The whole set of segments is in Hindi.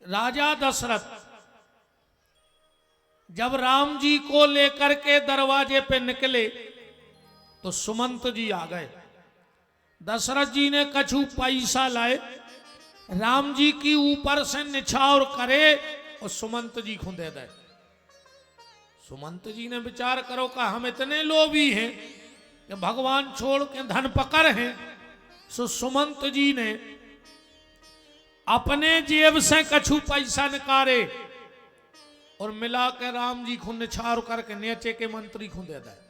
राजा दशरथ जब राम जी को लेकर के दरवाजे पे निकले तो सुमंत जी आ गए। दशरथ जी ने कछु पैसा लाए, राम जी की ऊपर से निछावर करे और सुमंत जी को दे दे। सुमंत जी ने विचार करो कि हम इतने लोभी हैं कि भगवान छोड़ के धन पकड़ हैं। सो सुमंत जी ने अपने जेब से कछु पैसा निकाले और मिला के राम जी को निछावर करके नीचे के मंत्री को दे दे।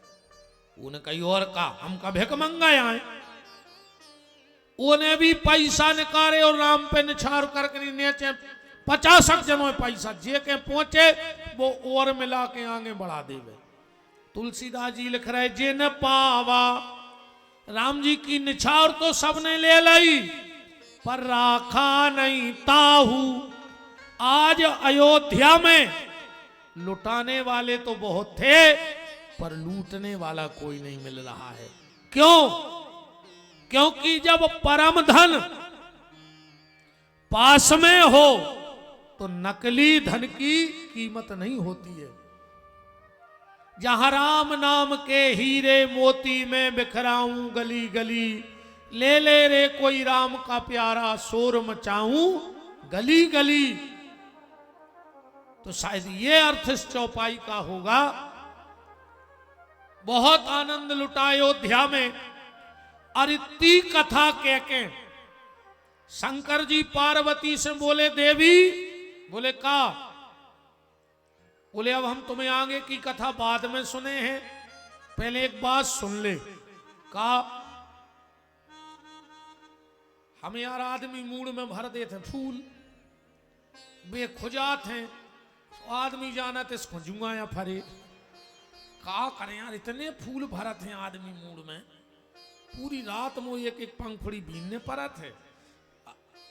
उन्हें कही और का हम का भिख मंगा आए। उन्हें भी पैसा निकाले और राम पे निछावर करके नीचे 50 जनों पैसा जे के पहुंचे वो और मिला के आगे बढ़ा देवे। तुलसीदास जी लिख रहे जे न पावा राम जी की निछावर तो सबने ले ली पर राखा नहीं ताहू। आज अयोध्या में लुटाने वाले तो बहुत थे पर लूटने वाला कोई नहीं मिल रहा है। क्यों? क्योंकि जब परम धन पास में हो तो नकली धन की कीमत नहीं होती है। जहां राम नाम के हीरे मोती में बिखराऊं गली गली, ले ले रे कोई राम का प्यारा शोर मचाऊं गली गली। तो शायद ये अर्थ इस चौपाई का होगा। बहुत आनंद लुटा अयोध्या में। और इतनी कथा कह के शंकर जी पार्वती से बोले देवी, बोले का? बोले अब हम तुम्हें आगे की कथा बाद में सुने हैं, पहले एक बात सुन ले। का हम यार आदमी मूड में भर देते फूल बेखुजात हैं, आदमी जाना तो इसको जुआ या फरे का करें यार, इतने फूल भरत हैं आदमी मूड में। पूरी रात में एक एक पंखुड़ी बीनने परत है,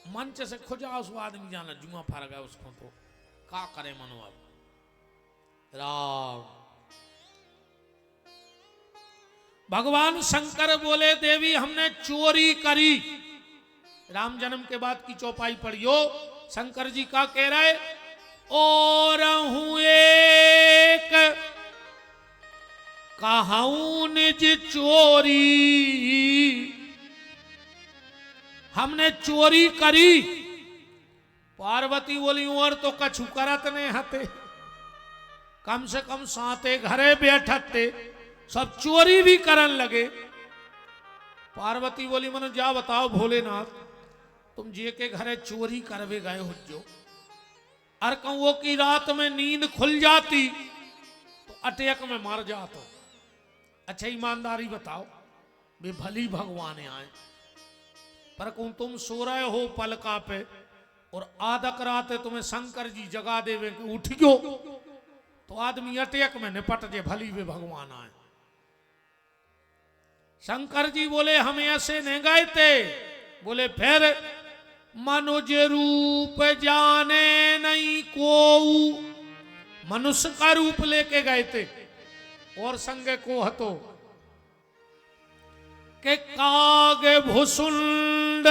मंच से खुजा उस आदमी जाना जुआ फर गया उसको, तो का करे मनो। अब राम भगवान शंकर बोले देवी हमने चोरी करी। राम जन्म के बाद की चौपाई पढ़ियो। शंकर जी का कह रहे और हूं एक कहाऊं निज चोरी, हमने चोरी करी। पार्वती बोली और तो कछु करत ने हते, कम से कम साते घरे बैठते, सब चोरी भी करन लगे। पार्वती बोली मनो जा बताओ भोलेनाथ तुम जे के घरे चोरी करवे गए हो जो, और कहूं वो की रात में नींद खुल जाती तो अटैक में मर जाता। अच्छा ईमानदारी बताओ वे भली भगवान आए, पर कहूं तुम सो रहे हो पलका पे और आधक रात तुम्हें शंकर जी जगा देवे कि उठ गयो, तो आदमी अटैक में निपट जे भली वे भगवान आए। शंकर जी बोले हम ऐसे नहीं गए थे। बोले फिर मनुज रूप जाने नहीं कोऊ, मनुष्य का रूप लेके गए थे और संगे को हतो के काग भुसुंड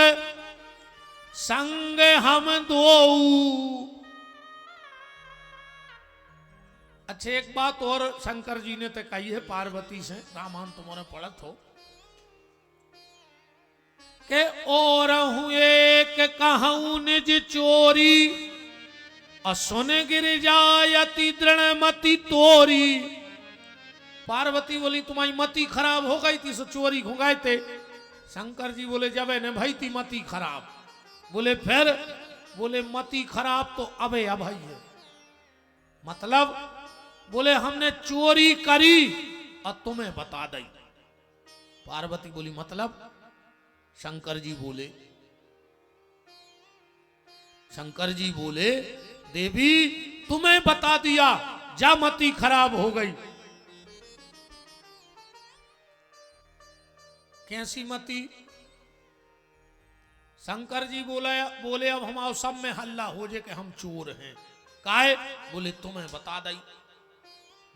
संग हम दोऊ। अच्छा एक बात और शंकर जी ने तो कही है पार्वती से, रामायण तुम्हारे पढ़त हो के और हूं एक कहूं निज चोरी, असुन गिर जायति दृढ़मति तोरी। पार्वती बोली तुम्हारी मति खराब हो गई थी सो चोरी हो गए थे। शंकर जी बोले जब ने भाई थी मति खराब। बोले फिर? बोले मति खराब तो अबे अभई है। मतलब? बोले हमने चोरी करी और तुम्हें बता दी। पार्वती बोली मतलब? शंकर जी बोले देवी तुम्हें बता दिया जा मति खराब हो गई। कैसी मति? शंकर जी बोले अब हम सब में हल्ला हो जाए कि हम चोर हैं। काहे? बोले तुम्हें बता दी।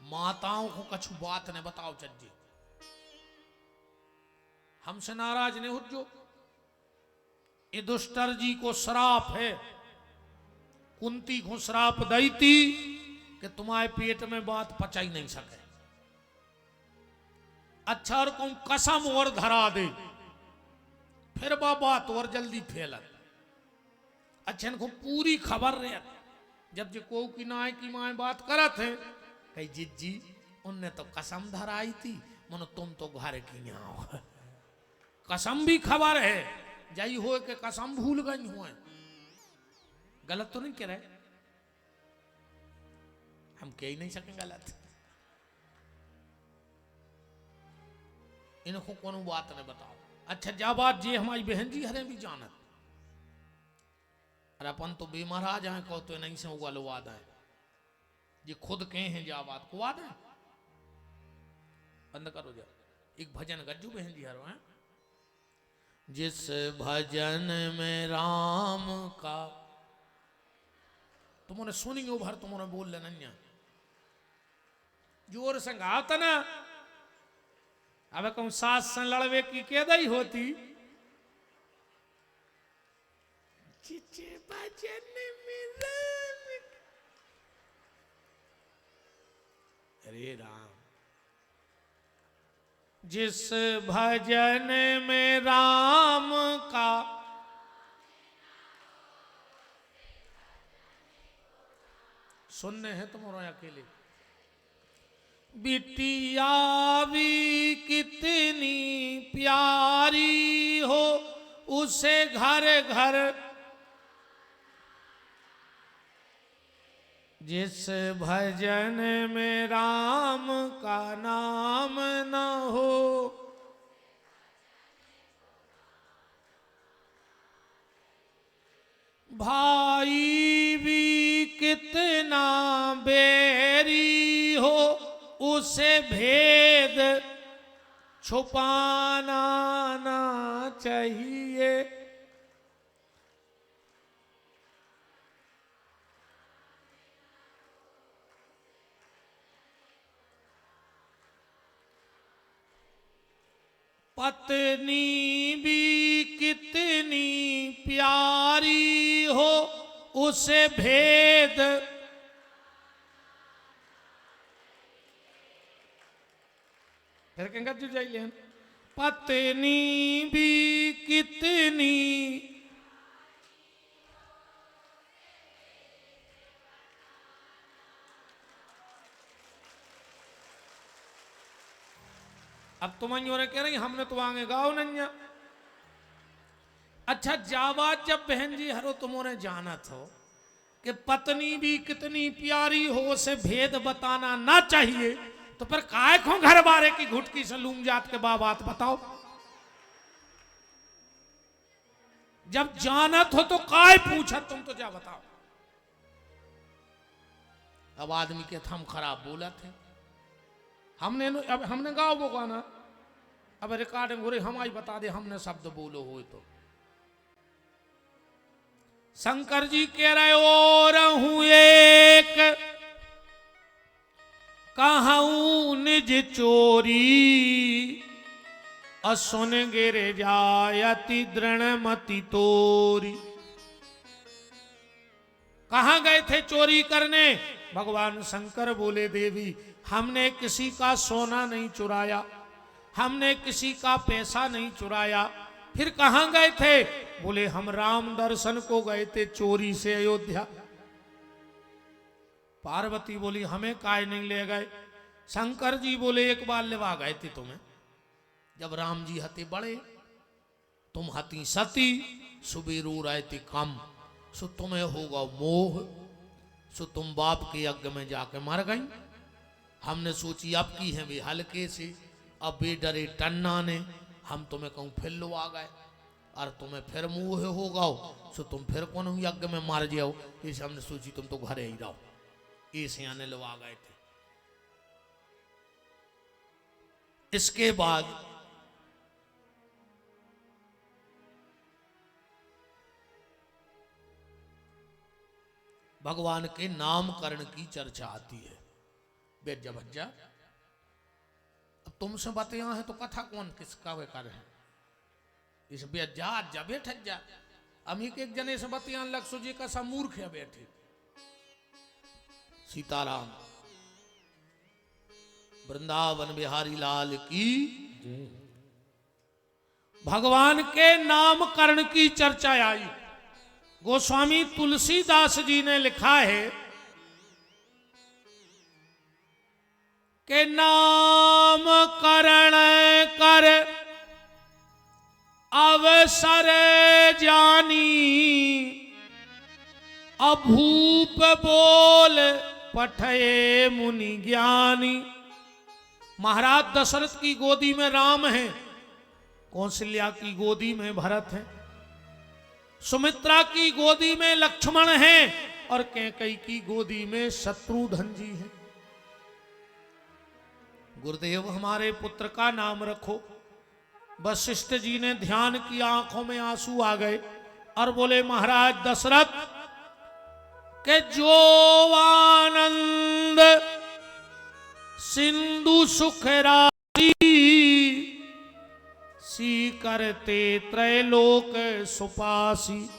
माताओं को कछु बात ने बताओ चज्जे, हमसे नाराज नहीं हो जो। ये दुष्टर जी को श्राप है, कुंती को श्राप दी थी कि तुम्हारे पेट में बात पचा ही नहीं सके। अच्छा और कहूं कसम और धरा दे, फिर बात और जल्दी फैलत। अच्छा इनको पूरी खबर रहे, जब जो को की नाय की माए बात करत है, कही जिज्जी उनने तो कसम धराई थी, मनो तुम तो घर की यहाँ हो। कसम भी खबर है, जाई हो के कसम भूल गई हुए। गलत तो नहीं कह रहे, हम कह ही नहीं सकें गलत। इनको कोनो बात ने बताओ। अच्छा जा बात जी हमारी बहन जी हरे भी जानत, अरे अपन तो बेमहाराज हैं, कहो तो नहीं से उगल वाद है जी, खुद कहे हैं जा बात को वाद है। बंद करो जा, एक भजन गज्जू बहन जी हरो हैं। जिस भजन में राम का, तुमने सुनी हो भर, तुमने बोल लेना जोर से गाता ना। अब कहूं सास से लड़वे की केदई होती, जिस भजन में राम, अरे राम, जिस भजन में राम का सुनने हैं तुम्हारा अकेले। बिटिया भी कितनी प्यारी हो, उसे घर घर, जिस भजन में राम का नाम न हो। भाई भी कितना बैरी हो, उसे भेद छुपाना ना चाहिए। पत्नी भी कितनी प्यारी हो, उसे भेद, फिर कहेंगे जो जाइए, पत्नी भी कितनी, अब तुम कह रही हमने तो आगे गाओ नहीं। अच्छा जाबाज जब बहन जी हरो तुमने जाना था कि पत्नी भी कितनी प्यारी हो, उसे भेद बताना ना चाहिए, तो फिर काय को घर बारे की घुटकी से लूंग जात के बात बताओ। जब जानत हो तो काय पूछत, तुम तो जा बताओ। अब आदमी के हम खराब बोला थे, हमने गाओ वो गाना, अब रिकॉर्डिंग हो रही, हमारी बता दे हमने शब्द बोलो हो तो। शंकर जी कह रहे और हूं एक कहूं निज चोरी, असुन गिर जायति दृढ़मति तोरी। कहां गए थे चोरी करने? भगवान शंकर बोले देवी हमने किसी का सोना नहीं चुराया, हमने किसी का पैसा नहीं चुराया। फिर कहां गए थे? बोले हम राम दर्शन को गए थे चोरी से अयोध्या। पार्वती बोली हमें काय नहीं ले गए? शंकर जी बोले एक बार लेवा गए थे तुम्हें, जब राम जी हते बड़े, तुम हती सती, सुबेरू रहती कम, सो तुम्हें होगा मोह, सो तुम बाप के यज्ञ में जाके मर गई। हमने सोची अब की है भी हल्के से, अब बेडरे टन्ना ने हम तुम्हें कहूं फिर लो आ गए, और तुम्हें फिर मुंह होगा, सो तुम फिर कौन यज्ञ में मार जाओ, इसे हमने सोची तुम तो घरे ही रहो, ऐसे आने लो आ गए थे। इसके बाद भगवान के नामकरण की चर्चा आती है। बेजा भज्जा अब तुमसे बातें यहां है तो कथा कौन किसका वे कर है? इस बेजा जा बैठ जा, अमी के एक जने से बतियान लग सोचे का सा मूर्ख है बैठे, सीताराम। वृंदावन बिहारी लाल की। भगवान के नामकरण की चर्चा आई। गोस्वामी तुलसीदास जी ने लिखा है कि नामकरण कर अवसर जानी, अभूप बोल पठये मुनि ज्ञानी। महाराज दशरथ की गोदी में राम है, कौशल्या की गोदी में भरत है, सुमित्रा की गोदी में लक्ष्मण है और कैकेयी की गोदी में शत्रुघ्न जी है। गुरुदेव हमारे पुत्र का नाम रखो। वशिष्ठ जी ने ध्यान किया, आंखों में आंसू आ गए और बोले महाराज दशरथ के जो आनंद सिंधु सुख राशि, सी करते त्रैलोक सुपासी,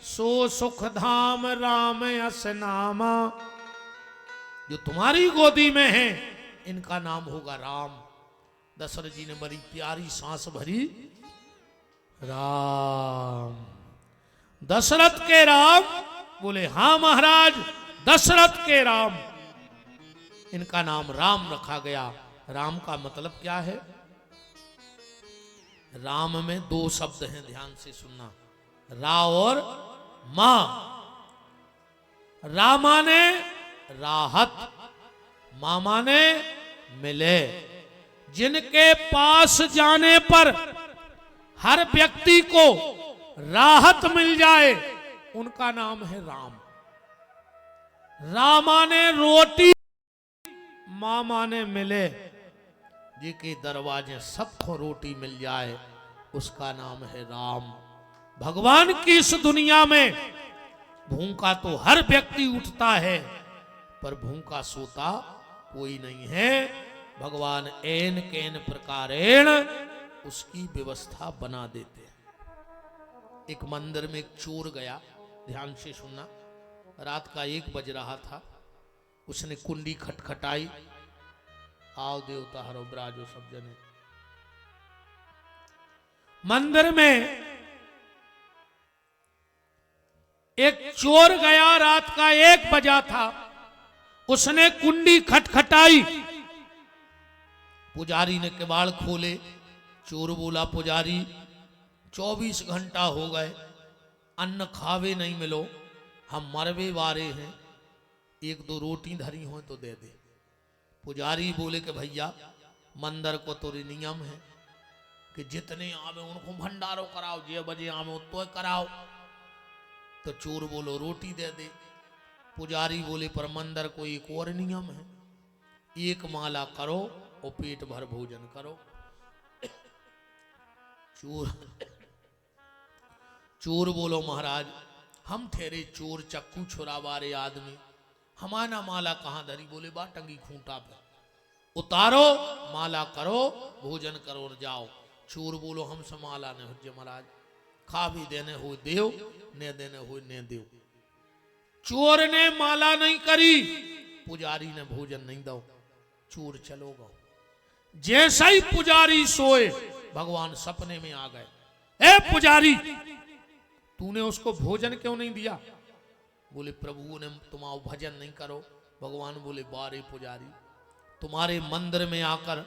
सो सुख धाम राम यस नामा। जो तुम्हारी गोदी में है इनका नाम होगा राम। दशरथ जी ने बड़ी प्यारी सांस भरी, राम। दशरथ के राम बोले हाँ महाराज, दशरथ के राम। इनका नाम राम रखा गया। राम का मतलब क्या है? राम में दो शब्द हैं, ध्यान से सुनना, रा और मा। रा माने राहत, मा माने मिले। जिनके पास जाने पर हर व्यक्ति को राहत मिल जाए उनका नाम है राम। रा माने रोटी, मां माने मिले। जिनके दरवाजे सबको रोटी मिल जाए उसका नाम है राम। भगवान की इस दुनिया में भूखा तो हर व्यक्ति उठता है पर भूखा सोता कोई नहीं है। भगवान एन केन प्रकारेण उसकी व्यवस्था बना देते हैं। एक मंदिर में एक चोर गया, ध्यान से सुनना। रात का 1 बज रहा था। उसने कुंडी खटखटाई, आओ देवता हरो ब्राजो सब जने। मंदिर में एक चोर गया, रात का 1 बजा था। उसने कुंडी खटखटाई, पुजारी ने किवाड़ खोले। चोर बोला पुजारी 24 घंटा हो गए, अन्न खावे नहीं मिलो, हम मरवे वारे हैं, 1-2 रोटी धरी हो तो दे दे। पुजारी बोले कि भैया मंदिर को तो नियम है कि जितने आवे उनको भंडारो कराओ, जे बजे आवे तो कराओ। तो चोर बोलो रोटी दे दे। पुजारी बोले पर मंदिर को एक और नियम है, 1 माला करो और पेट भर भोजन करो। चोर बोलो महाराज हम ठहरे चोर चक्कू छुरावारे आदमी, हमारा माला कहाँ धरी? बोले बा टंगी खूंटा पे, उतारो माला करो भोजन करो और जाओ। चोर बोलो हमसे माला ने हो महाराज, खा भी देने हो देव, ने देने हो ने देव। चोर ने माला नहीं करी, पुजारी ने भोजन नहीं दो, चोर चलो गो। जैसा ही पुजारी सोए भगवान सपने में आ गए। ए पुजारी तूने उसको भोजन क्यों नहीं दिया? बोले प्रभु ने तुम्हारा भजन नहीं करो। भगवान बोले बारे पुजारी, तुम्हारे मंदिर में आकर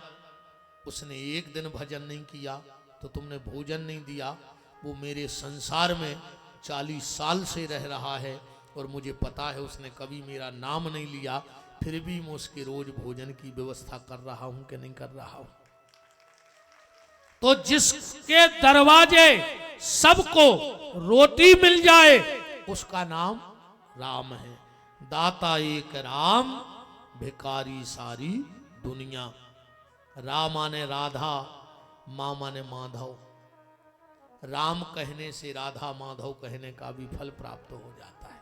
उसने 1 दिन भजन नहीं किया तो तुमने भोजन नहीं दिया। वो मेरे संसार में 40 साल से रह रहा है और मुझे पता है उसने कभी मेरा नाम नहीं लिया, फिर भी मैं उसके रोज भोजन की व्यवस्था कर रहा हूं कि नहीं कर रहा हूं। तो जिसके दरवाजे सबको रोटी मिल जाए उसका नाम राम है। दाता एक राम, भिकारी सारी दुनिया। राम माने राधा, मां माने माधव। राम कहने से राधा माधव कहने का भी फल प्राप्त हो जाता है।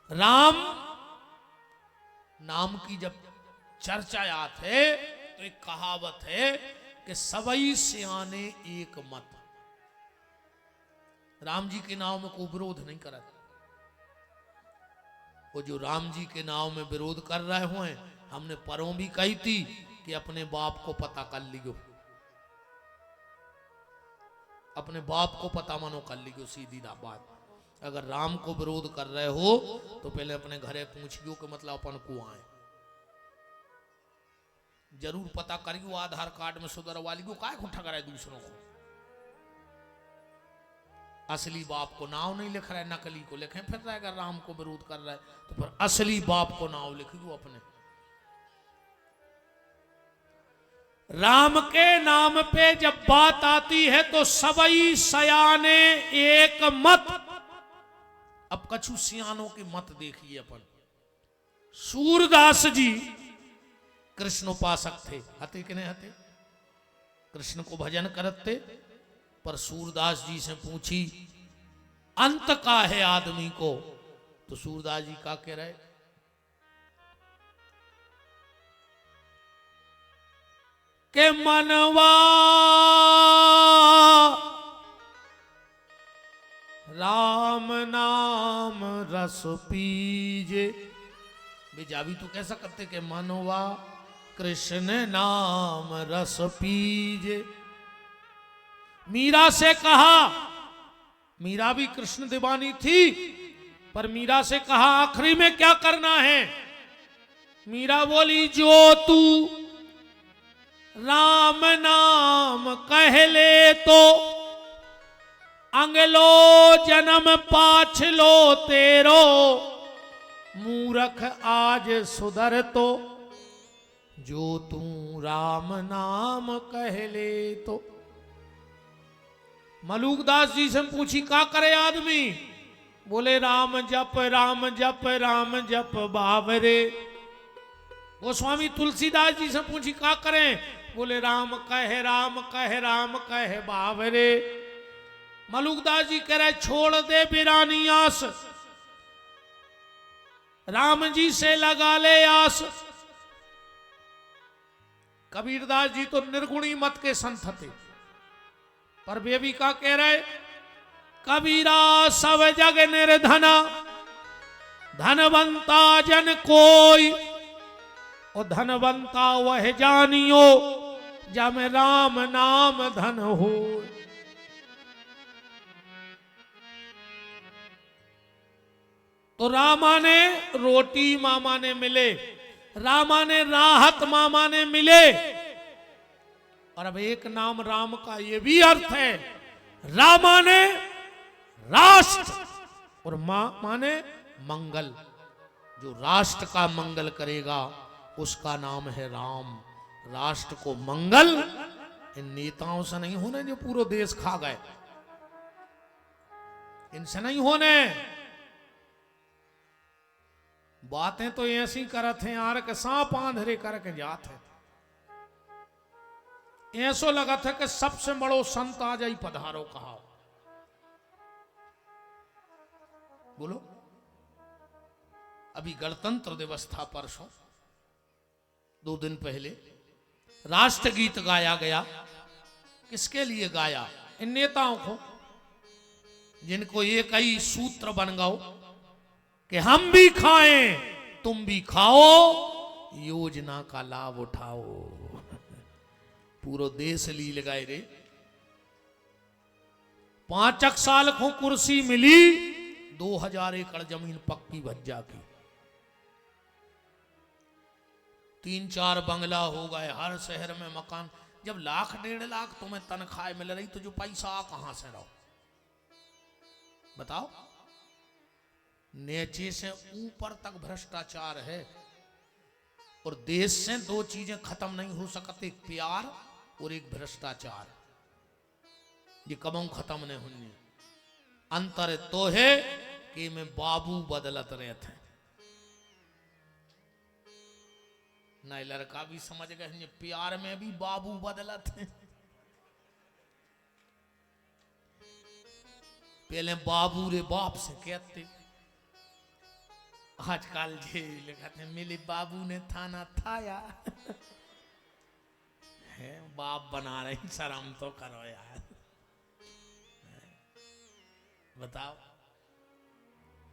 राम नाम की जब चर्चा आती है तो एक कहावत है कि सबई सियाने एक मत। राम जी के नाम में कोई विरोध नहीं करा। वो जो राम जी के नाव में विरोध कर रहे हुए, हमने परों भी कही थी कि अपने बाप को पता कर लियो, अपने बाप को पता मानो कर लियो, सीधी बात। अगर राम को विरोध कर रहे हो तो पहले अपने घरे पूछियो कि मतलब अपन को आए, जरूर पता करियो, आधार कार्ड में सुधरवा लियो, काय को ठगराए दूसरों को। असली बाप को नाव नहीं लिख रहा है, नकली को लिखे फिर रहा है। अगर राम को विरोध कर रहा है तो फिर असली बाप को नाव लिखियो अपने। राम के नाम पे जब बात आती है तो सबई सयाने एक मत। अब कछु सियानों की मत देखिए अपन। सूरदास जी कृष्ण उपासक थे, हते कि नहीं हते, कृष्ण को भजन करते। पर सूरदास जी से पूछी अंत का है आदमी को, तो सूरदास जी का कह रहे, के मनवा राम नाम रस पीजे। बेजाबी तो कैसा करते कि मनवा कृष्ण नाम रस पीजे। मीरा से कहा, मीरा भी कृष्ण दीवानी थी, पर मीरा से कहा आखिरी में क्या करना है। मीरा बोली जो तू राम नाम कह ले तो अंगलो जन्म पाछलो तेरो, मूरख आज सुधर तो जो तू राम नाम कह ले तो। मलूकदास जी से पूछी का करे आदमी, बोले राम जप राम जप राम जप बावरे। गोस्वामी तुलसीदास जी से पूछी का करें, बोले राम कह राम कह राम कह बावरे। मलूकदास जी कह रहे छोड़ दे बिरानी आस, राम जी से लगा ले आस। कबीरदास जी तो निर्गुणी मत के संत थे, पर वे भी का कह रहे, कबीरा सब जग निर्धना धनवंता जन कोई, और धनवंता वह जानियो जब राम नाम धन हो। तो रामा ने रोटी मामा ने मिले, रामा ने राहत मामा ने मिले। और अब एक नाम राम का ये भी अर्थ है, रामा ने राष्ट्र और माने मंगल। जो राष्ट्र का मंगल करेगा उसका नाम है राम। राष्ट्र को मंगल इन नेताओं से नहीं होने जो पूरा देश खा गए, इनसे नहीं होने। बातें तो ऐसी करत हैं यार के सांप आंधरे करके जात है। ऐसो लगा था कि सबसे बड़ो संत आ जाई पधारो कहा। बोलो, अभी गणतंत्र दिवस था परसों, 2 दिन पहले राष्ट्रगीत गाया गया। किसके लिए गाया? इन नेताओं को, जिनको एक ही सूत्र बन गओ कि हम भी खाएं तुम भी खाओ, योजना का लाभ उठाओ। पूरा देश ली लगाए रे। 5 साल को कुर्सी मिली, 2000 एकड़ जमीन पक्की भज्जा की, 3-4 बंगला हो गए, हर शहर में मकान। जब 1,00,000 1,50,000 तुम्हें तनख्वाह मिल रही तो जो पैसा कहां से रहो बताओ। नीचे से ऊपर तक भ्रष्टाचार है। और देश से 2 चीजें खत्म नहीं हो सकती, एक प्यार और एक भ्रष्टाचार। ये कबों खत्म नहीं होनी। अंतर तो है कि में बाबू बदलत रहे थे। नहीं, लड़का भी समझ गए प्यार में भी बाबू बदलत है। पहले बाबू रे बाप से कहते, आजकल जे लिखते मिले बाबू ने थाना थाया। है बाप बना रही, शर्म तो करो यार। बताओ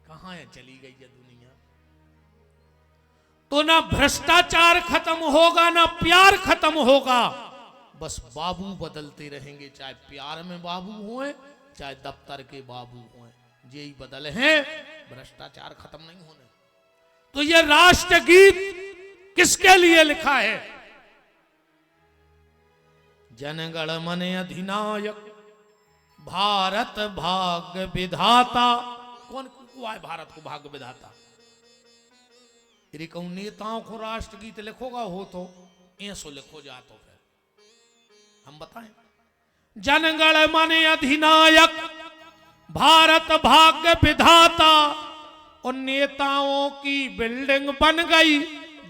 कहाँ है चली गई ये दुनिया। तो ना भ्रष्टाचार खत्म होगा ना प्यार खत्म होगा। बस बाबू बदलते रहेंगे, चाहे प्यार में बाबू होए चाहे दफ्तर के बाबू होए, यही बदले हैं, भ्रष्टाचार खत्म नहीं होने। तो ये राष्ट्रगीत किसके लिए लिखा है? जनगण मन अधिनायक भारत भाग्य विधाता। कौन हुआ है भारत को भाग्य विधाता? यदि कहूं नेताओं को राष्ट्रगीत लिखोगा हो तो ऐसो लिखो जा, तो फिर हम बताएं। जनगण मन अधिनायक भारत भाग्य विधाता, और नेताओं की बिल्डिंग बन गई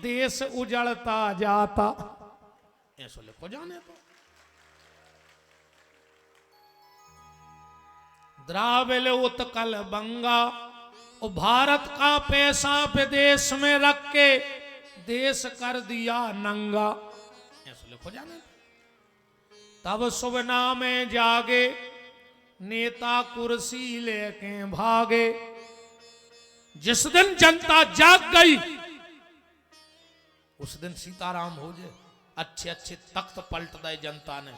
देश उजड़ता जाता। ऐसो लिखो जाने तो। द्राविड़ उत्कल बंगा, और भारत का पैसा विदेश में रख के देश कर दिया नंगा। ऐसो लिखो जाने। तब सुबना में जागे नेता कुर्सी लेके भागे। जिस दिन जनता जाग गई उस दिन सीताराम हो जाए। अच्छे अच्छे तख्त पलट दे जनता ने,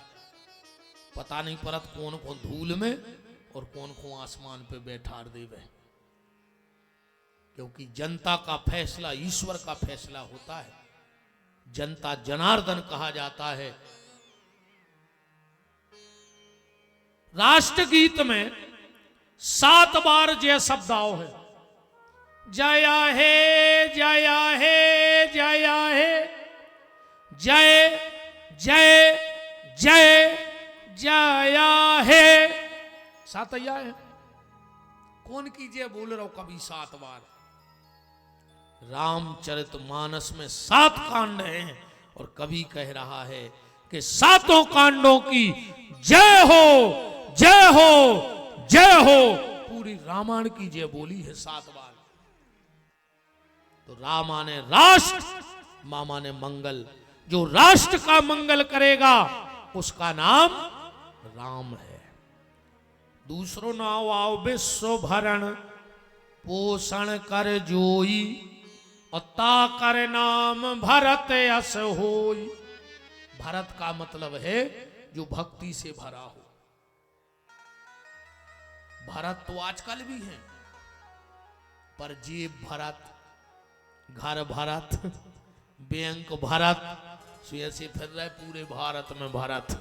पता नहीं परत कौन कौन धूल में और कौन कौन आसमान पे बैठा देवे। क्योंकि जनता का फैसला ईश्वर का फैसला होता है। जनता जनार्दन कहा जाता है। राष्ट्रगीत में 7 बार जय शब्द आओ है। जया है जया है जया है, जय जय जय जया है। 7 या है। कौन की जय बोल रहा हूं कभी 7 बार? रामचरितमानस में 7 कांड हैं और कवि कह रहा है कि 7 कांडों की जय हो जय हो जय हो। पूरी रामायण की जय बोली है 7 बार। तो राम माने राष्ट्र, मां माने मंगल। जो राष्ट्र का मंगल करेगा उसका नाम राम है। दूसरो नाव आओ विश्व भरण पोषण कर जोई, और ता कर नाम भरत यस होई। भरत का मतलब है जो भक्ति से भरा हो। भरत तो आजकल भी है, पर जेब भरत, घर भरत, बैंक भरत, ऐसे फिर रहे पूरे भारत में भरत।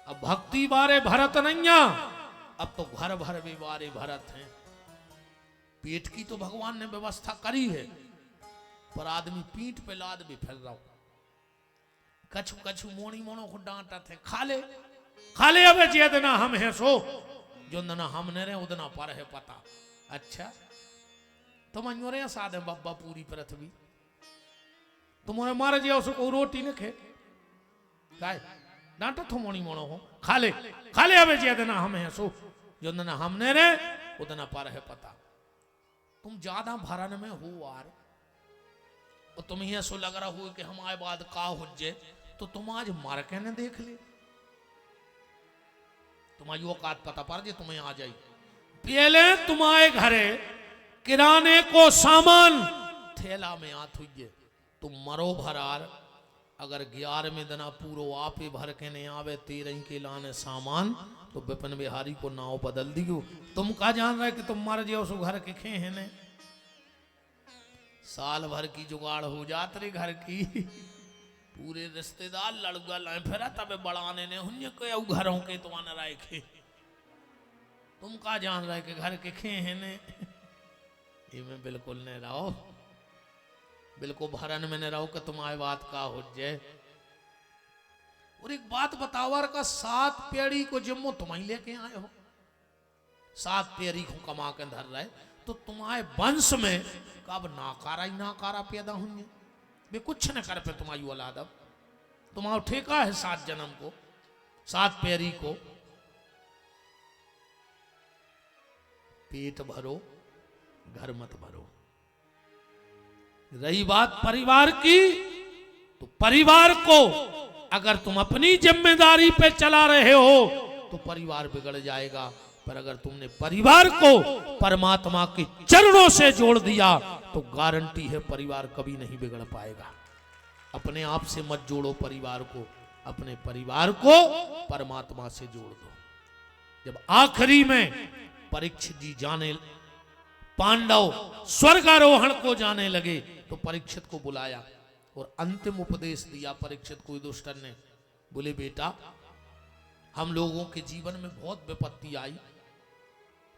अब भक्ति बारे भरत नहीं है, अब तो घर भर भी बारे भरत हैं। पेट की तो भगवान ने व्यवस्था करी है, पर आदमी पीठ पे लाद भी फिर रहा। कछु कछु मोनी मोनो को डांटा थे, खा ले अब जे देना हम है सो, जो ना हम ने रहे उतना पर है पता। अच्छा तुम अंजोरे साधे बब्बा पूरी पृथ्वी तुम्हारे मारे जे उसको रोटी न खे गाय डांटा थो मोनी मोनो हो। खा ले अब जे देना हम है सो, जो ना हमने रे उतना पर है पता। तुम ज्यादा भरन में हो यार, और तुम ही ऐसो लग रहा हो कि हमारे बाद का हो जाए, तो तुम आज मार के न देख ले। तुम्हारी औकात पता पर जे तुम्हें आ जाए। पहले तुम्हारे घरे किराने को सामान थैला में आत हुई, तुम मरो भरार। अगर 11वें दिना पूरो आपे भर के नहीं आवे 13 के लाने सामान, तो विपिन बिहारी को नाव बदल दियो। तुम का जान रहे कि तुम मर जाओ सो घर के खे है ने। साल भर की जुगाड़ हो जात रे घर की। पूरे रिश्तेदार लड़ुआ लाए फिर तब बढ़ाने ने हुन्य को घरों के तो आने रखे। तुम का जान रहे कि घर के खे है ने। ये में बिल्कुल नहीं रहो, बिल्कुल भरन में नहीं रहो कि तुम्हारी बात का हो जाए। और एक बात बताओ का 7 पेड़ी को जिम्मो तुम ही लेके आए हो। 7 पेड़ी को कमा के धर रहे, तो तुम्हारे वंश में कब नाकारा ही नाकारा पैदा होंगे। वे कुछ न कर पे तुम्हारी औलाद। अब तुम्हारा ठेका है 7 जन्म को, 7 पेड़ी को। पेट भरो घर मत भरो। रही बात परिवार की, तो परिवार को अगर तुम अपनी जिम्मेदारी पे चला रहे हो तो परिवार बिगड़ जाएगा। पर अगर तुमने परिवार को परमात्मा के चरणों से जोड़ दिया तो गारंटी है परिवार कभी नहीं बिगड़ पाएगा। अपने आप से मत जोड़ो परिवार को, अपने परिवार को परमात्मा से जोड़ दो। जब आखिरी में परीक्षित जी जाने, पांडव स्वर्गारोहण को जाने लगे तो परीक्षित को बुलाया और अंतिम उपदेश दिया परीक्षित को युधिष्ठिर ने। बोले बेटा, हम लोगों के जीवन में बहुत विपत्ति आई,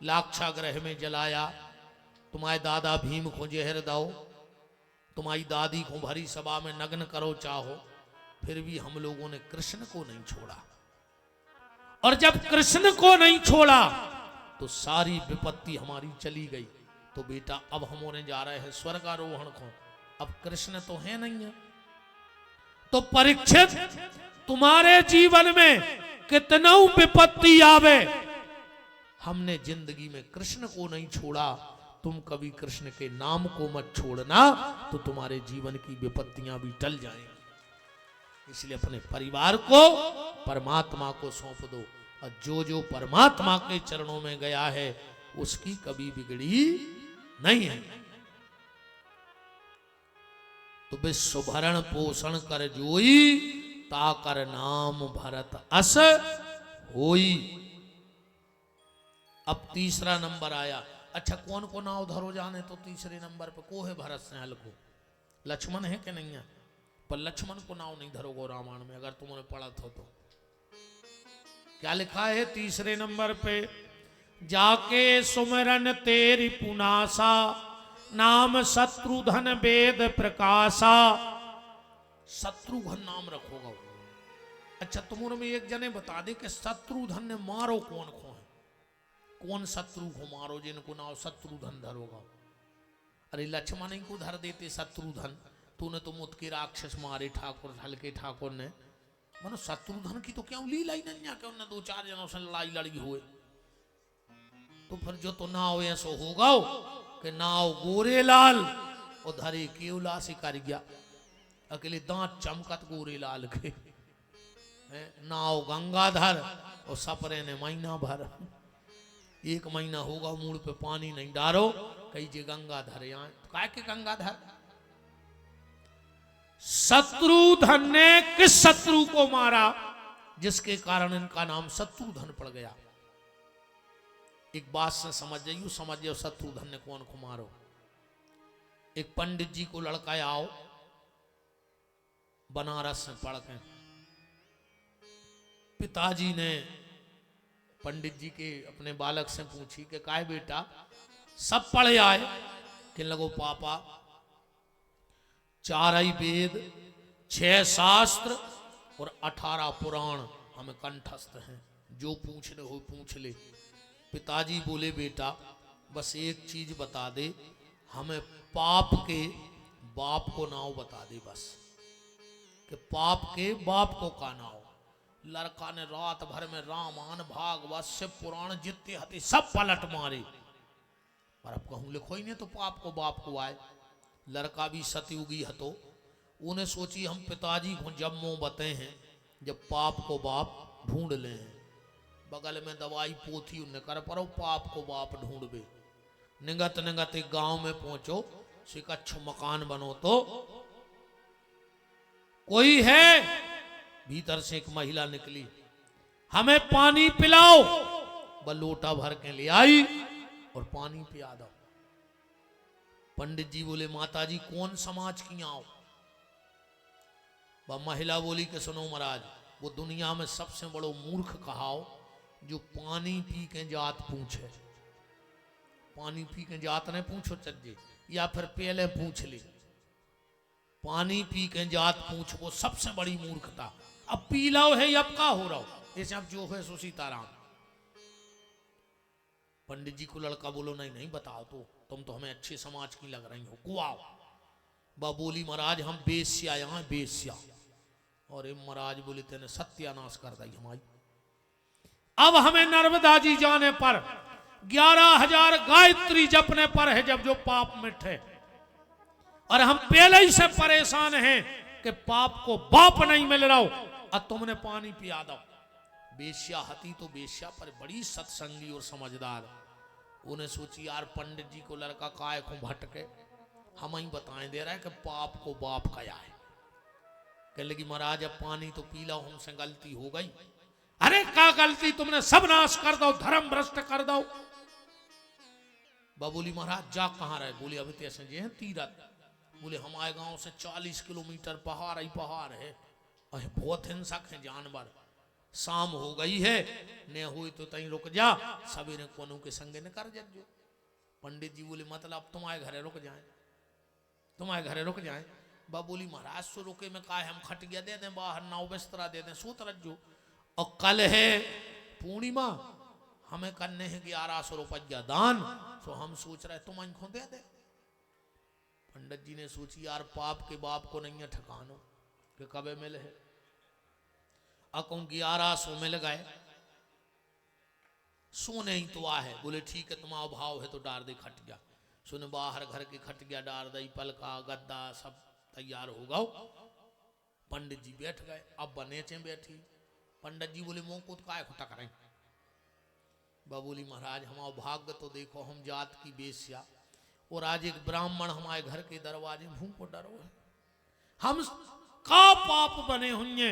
लाक्षागृह में जलाया, तुम्हारे दादा भीम को जहर दो, तुम्हारी दादी को भरी सभा में नग्न करो चाहो, फिर भी हम लोगों ने कृष्ण को नहीं छोड़ा। और जब कृष्ण को नहीं छोड़ा तो सारी विपत्ति हमारी चली गई। तो बेटा अब हम होने जा रहे हैं स्वर्गारोहण को, अब कृष्ण तो है नहीं है। तो परीक्षित, तुम्हारे जीवन में कितना विपत्ति आवे, हमने जिंदगी में कृष्ण को नहीं छोड़ा, तुम कभी कृष्ण के नाम को मत छोड़ना, तो तुम्हारे जीवन की विपत्तियां भी टल जाएंगी। इसलिए अपने परिवार को परमात्मा को सौंप दो, और जो जो परमात्मा के चरणों में गया है उसकी कभी बिगड़ी नहीं है। तो विश्व भरण पोषण कर जोई, ताकर नाम भरत अस होई। अब तीसरा नंबर आया। अच्छा, कौन को नाव धरो जाने, तो तीसरे नंबर पे को है भरत से हल को, लक्ष्मण है कि नहीं है? पर लक्ष्मण को नाव नहीं धरोगे रामायण में, अगर तुमने पढ़ा था तो। क्या लिखा है तीसरे नंबर पे? जाके सुमरन तेरी पुनासा, नाम शत्रुघ्न वेद प्रकाशा। शत्रुघ्न नाम रखोगा। अच्छा, तुम्हारे में एक जने बता दे कि शत्रुघ्न ने मारो कौन को है, कौन शत्रु को मारो जिनको नाम शत्रुघ्न धरोगा? अरे लक्ष्मण ही को धर देते शत्रुघ्न, तूने तो मुत के राक्षस मारे ठाकुर, हल्के ठाकुर ने। मानो शत्रुघ्न की तो क्यों लीला ही नहीं है कि उन्हें 2-4 जनों से लड़ाई लड़ी हुए। तो फिर जो तो नाव ऐसा होगा कि नाव गोरेलाल और धरे केवला से कर गया, अकेले दांत चमकत गोरेलाल के। नाव गंगाधर और सपरे ने महीना भर, 1 महीना होगा मूड पे पानी नहीं डारो, कई जे गंगाधर यहाँ काय के गंगाधर। शत्रुघ्न ने किस शत्रु को मारा जिसके कारण इनका नाम शत्रुघ्न पड़ गया? एक बात से समझ जाइयो, समझ जाओ शत्रुघ्न ने कौन को मारो। एक पंडित जी को लड़का आओ बनारस में पढ़ के, पिताजी ने पंडित जी के अपने बालक से पूछी कि काय बेटा, सब पढ़े आए कि लगो पापा 4 वेद, 6 शास्त्र और 18 पुराण हमें कंठस्थ हैं, जो पूछने हो पूछ ले। पिताजी बोले बेटा बस एक चीज बता दे, हमें पाप के बाप को नाव बता दे, बस कि पाप के बाप को का नाव। लड़का ने रात भर में रामायण भागवत शिव पुराण जितने हते सब पलट मारे, पर अब कहूं लिखो ही नहीं तो पाप को बाप को आए। लड़का भी सतयुगी हतो, उन्हें सोची हम पिताजी को जब मुंह बते हैं, जब पाप को बाप ढूंढ ले। बगल में दवाई पोथी उन्हें कर परो पाप को बाप ढूंढबे। निगत निगत एक गांव में पहुंचो, एक अच्छा मकान बनो तो कोई है। भीतर से एक महिला निकली, हमें पानी पिलाओ। वह लोटा भर के ले आई और पानी पिया दो। पंडित जी बोले माता जी कौन समाज की आओ? वह महिला बोली कि सुनो महाराज, वो दुनिया में सबसे बड़ो मूर्ख कहाओ जो पानी पी के जात पूछे। पानी पी के जात ने पूछो चज्जे, या फिर पहले पूछ ले। पानी पी के जात पूछ, वो सबसे बड़ी मूर्खता। अब पी लो है, अब का हो रहा हो, ऐसे अब जो है सो सीताराम। पंडित जी को लड़का बोलो नहीं नहीं बताओ, तो तुम तो हमें अच्छे समाज की लग रही हो, कुआओ। बा बोली महाराज हम बेस्या यहाँ बेस्या। और महाराज बोले तेने सत्यानाश कर दी हमारी। अब हमें नर्मदा जी जाने पर 11,000 गायत्री जपने पर है जब जो पाप मिटे। और हम पहले ही से परेशान हैं कि पाप को बाप नहीं मिल रहा हो, और तुमने पानी पिया दो। बेश्या हती तो बेश्या पर बड़ी सत्संगी और समझदार। उन्हें सोची यार पंडित जी को लड़का काय को भटके, हम ही बताएं दे रहा है कि पाप को बाप कया है। कह लगी महाराज अब पानी तो पी लो, हमसे गलती हो गई। अरे क्या गलती, तुमने सब नाश कर दो, धर्म भ्रष्ट कर दो। बोली महाराज जा कहाँ रहे? बोले अभी तैसे जे हैं तीरथ। बोले हमारे गांव से 40 किलोमीटर पहाड़ ही पहाड़ है, अरे बहुत हिंसक है जानवर। शाम हो गई है, ने हुई तो तई रुक जा, सवेरे कोनों के संगे न कर जो। पंडित जी बोले मतलब तुम्हारे घरे रुक जाए, तुम्हारे घरे रुक जाए। बोली महाराज सो रुके में का है, हम खटिया दे दें बाहर, नाव बिस्तरा दे दें, सूत रज्जो। और कल है पूर्णिमा, हमें करने हैं 1100 रुपया दान, तो हम सोच रहे तुम आंखों दे दे। पंडित जी ने सोची यार पाप के बाप को नहीं है ठिकानो कि कबे मिले है। अकों 1100 मिल गए, सोने ही तो आ है। बोले ठीक है तुम्हारा भाव है तो डार दे खटिया। सुने बाहर घर के खटिया डार दई, पलका गद्दा सब तैयार हो गओ। पंडित जी बैठ गए, अब बनेचे बैठी। पंडित जी बोले मुंह को काय खुटा करें? बोली महाराज हमारा भाग्य तो देखो, हम जात की बेस्या और आज एक ब्राह्मण हमारे घर के दरवाजे मुंह को डरो है, हम का पाप बने हुए।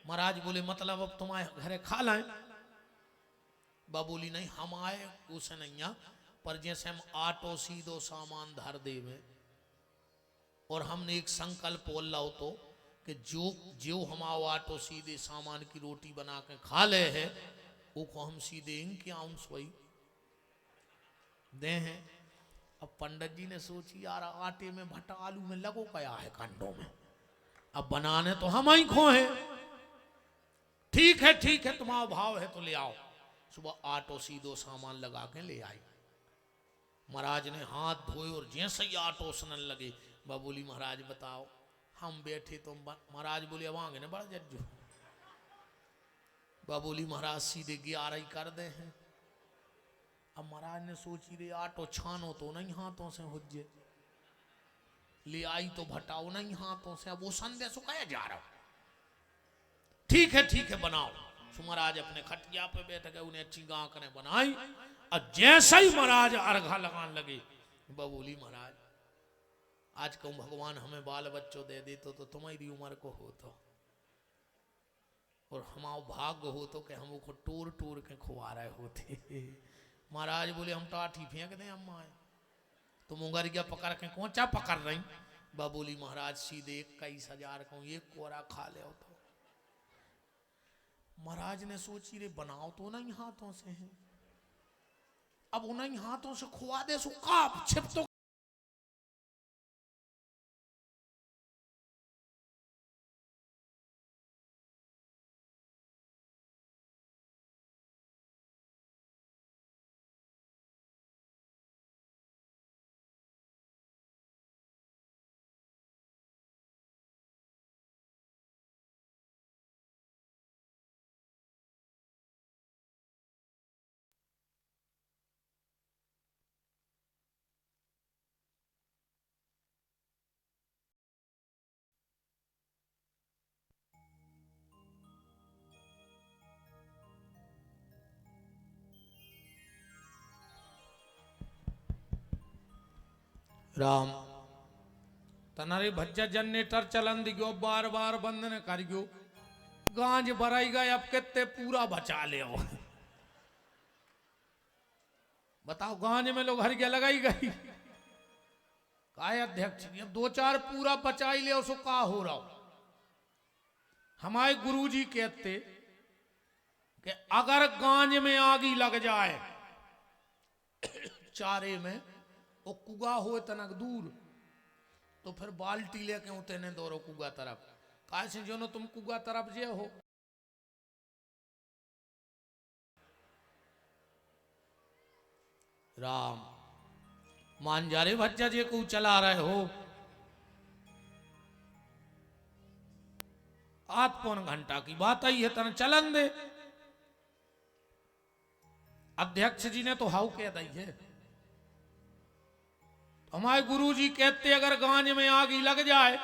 महाराज बोले मतलब अब तुम्हारे घरे खा लाए? बोली नहीं हम आए उसे नहीं, पर जैसे हम आटो सीधो सामान धर देवे और हमने एक संकल्प बोल लो तो कि जो हमारा आटो सीधे सामान की रोटी बना के खा ले है वो को हम सीधे इनके आऊं सोई दे हैं। अब पंडित जी ने सोची यार आटे में भट्टा आलू में लगो क्या है कंडों में, अब बनाने तो हम ही खो हैं। ठीक है तुम्हारा भाव है तो ले आओ। सुबह आटो सीधो सामान लगा के ले आई। महाराज ने हाथ धोए और जैसे ही आटो सुनने लगे। बोली महाराज बताओ। हम बैठे तो महाराज बोले अवांगे ने बड़ा जज्जो। बोली महाराज सीधे 11 ही कर दे हैं। अब महाराज ने सोची रे आटो छानो तो नहीं हाथों से हुज्जे, ले आई तो भटाओ नहीं हाथों से, अब वो संदेश सुखाया जा रहा। ठीक है बनाओ। सो महाराज अपने खटिया पे बैठ गए, उन्हें अच्छी गांक ने बनाई। और जैसे ही महाराज अर्घा लगाने लगे, बोली महाराज आज कहूं भगवान हमें बाल बच्चों दे दे तो तुम्हारी उम्र को हो तो, और हमारा भाग्य हो तो कि हम वो टूर टूर के खुआ रहे होते। महाराज बोले हम टाठी फेंक दें अम्मा, तुम उंगरिया पकड़ के कोचा पकड़ रही। बोली महाराज सीधे 21,000 को एक कोरा खा ले तो। महाराज ने सोची रे बनाओ तो नहीं हाथों से है, अब उन्हीं हाथों से खुआ दे सो काप छिप तो। राम तनारे भज्जा जनरेटर चलन दिगो, बार बार बंद न कर गयो। गांज भराई गए, अब कितने पूरा बचा ले। बताओ गांज में लोग हर गया लगाई गई काय अध्यक्ष जी, अब 2-4 पूरा बचा ही ले उसको का हो रहा। हमारे गुरुजी कहते कि अगर गांज में आगी लग जाए चारे में वो कुगा हो तनक दूर, तो फिर बाल्टी लेके उतने दौड़ो कुगा तरफ। कैसे जो नो तुम कुगा तरफ जे हो। राम मान जा रे बच्चा जे को चला रहे हो। 8-पौन घंटा की बात आई है, तना चलन दे। अध्यक्ष जी ने तो हाउ कह दी है। हमारे गुरुजी कहते अगर गांज में आग लग जाए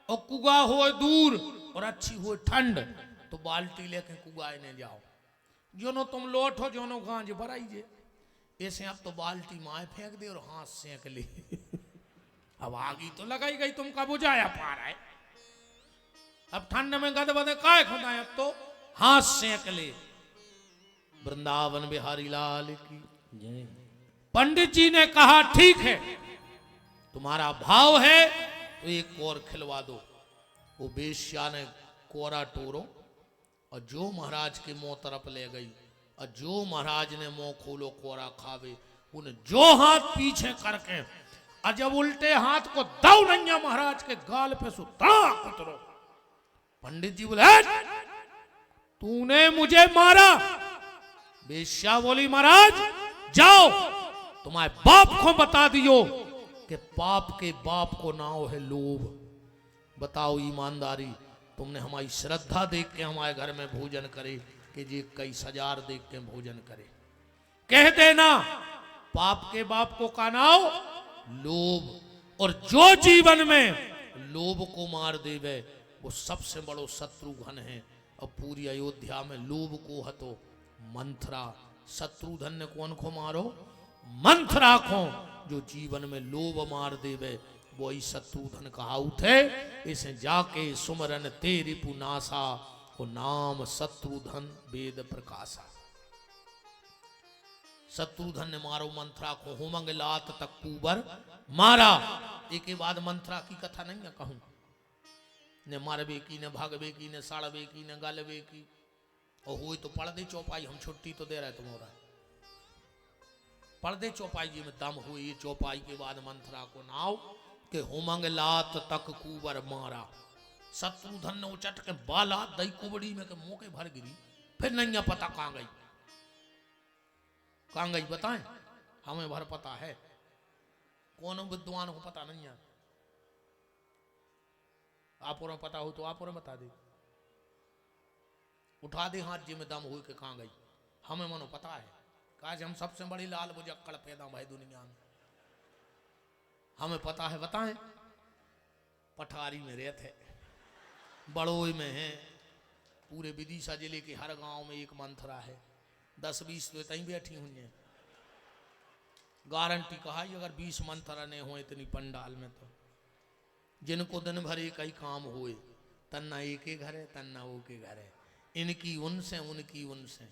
और कुगा हो दूर और अच्छी हो ठंड, तो बाल्टी लेके कुगाए ने जाओ। जो नो तुम लोट हो, जो नो गांज भराई जे। ऐसे अब तो बाल्टी माए फेंक दे और हाथ सेंक ले। अब आगी तो लगाई गई, तुमका बुझाया पा रहा है। अब ठंड में गद बदे काय खुदाए, अब तो हाथ सेक ले। वृंदावन बिहारी लाल की जय। पंडित जी ने कहा ठीक है, तुम्हारा भाव है तो एक और खिलवा दो। वो बेश्या ने कोरा टोरो और जो महाराज के मुंह तरफ ले गई, और जो महाराज ने मुंह खोलो कोरा खावे, उन्हें जो हाथ पीछे करके और जब उल्टे हाथ को दौ नैया महाराज के गाल पे सुतरो। पंडित जी बोले तूने मुझे मारा। बेश्या बोली महाराज जाओ, तुम्हारे बाप को बता दियो कि पाप के बाप को नाव है लोभ। बताओ ईमानदारी, तुमने हमारी श्रद्धा देख के हमारे घर में भोजन करे कि जी कई हजार देख के भोजन करे। कह देना पाप के बाप को का नाव लोभ, और जो जीवन में लोभ को मार देवे वो सबसे बड़ो शत्रुघ्न है। और पूरी अयोध्या में लोभ को हतो मंथरा। शत्रुघ्न ने कौन को मारो? मंथरा को। जो जीवन में लोभ मार देवे वही शत्रुघ्न कहाउत है। इसे जाके सुमरन तेरी पुनासा, वो नाम शत्रुघ्न वेद प्रकाशा। शत्रुघ्न ने मारो मंथरा को, होमंग लात तक कुबर मारा। एक के बाद मंथरा की कथा नहीं है कहूं, ने मारबे की, ने भागबे की, ने साड़बे की, ने गालबे की। और हुई तो पढ़ दे चौपाई, हम छुट्टी तो दे रहे तुम्हारा। पढ़ दे चौपाई जी में दम हुई। चौपाई के बाद मंथरा को नाव के होमंग लात तक कुबर मारा। शत्रुघ्न ने उचट के बाला दई कुबड़ी में के मुंह के भर गिरी। फिर नहीं पता कहां गई, कहां गई बताएं? हमें भर पता है, कौन विद्वान को पता नहीं है। आप और पता हो तो आप और बता दे। उठा दे हाथ जी में दम हुई के कहां गई। हमें मनो पता है, काज हम सबसे बड़ी लाल बुजक्कड़ पैदा भाई दुनिया में। हमें पता है, बताएं। पठारी में रहते है, बड़ोई में है, पूरे विदिशा जिले के हर गांव में एक मंथरा है। 10-20 तो तई बैठी हुई है। गारंटी कहा अगर 20 मंथरा ने हो इतनी पंडाल में, तो जिनको दिन भर एक ही काम हुए, तन्ना एक के घर है तन्ना वो के घर है। इनकी उनसे उनकी उनसे।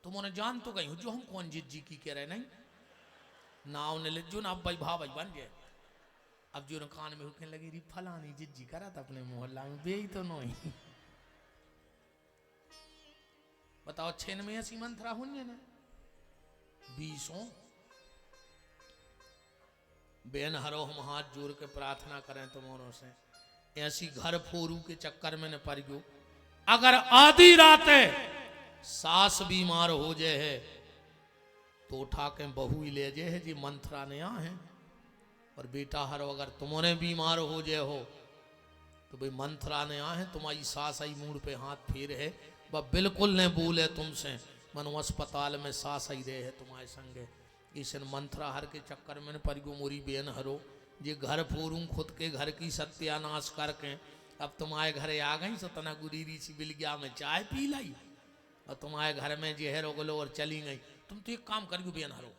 तुम उन्हें जान तो गई हो जो हम कौन जिज्जी की कह रहे नहीं नाव ने ले जो ना अब भाई भा भाई बन गए। अब जो कान में हुकने लगी री फलानी जिज्जी करा था अपने मोहल्ला में, बे तो नहीं। बताओ 6 में ऐसी मंथरा हुई ना 20 बेन हरो। हम हाथ जोड़ के प्रार्थना करें तुम्हारों से, ऐसी घर फोरू के चक्कर में न पड़ गयो। अगर आधी रात है सास बीमार हो जाए है तो उठा के बहू ही ले जाए है जी मंथरा ने आ है। और बेटा हरो अगर तुम्हारे बीमार हो जाए हो तो भाई मंथरा ने आ है। तुम्हारी सास आई मूड पे हाथ फेर है, वह बिल्कुल ने बोले तुमसे, मनो अस्पताल में सास आई रहे है तुम्हारे संगे। इसन मंथरा हर के चक्कर में परिगो मोरी बेन हरो जे घर फोरूं खुद के घर की सत्यानाश करके। अब तुम्हारे घरे आ गई सो तना गुरीरी सी बिलगिया में चाय पी लाई और तुम्हारे घर में जहर उगलो और चली गई। तुम तो एक काम करियो बेन हरो,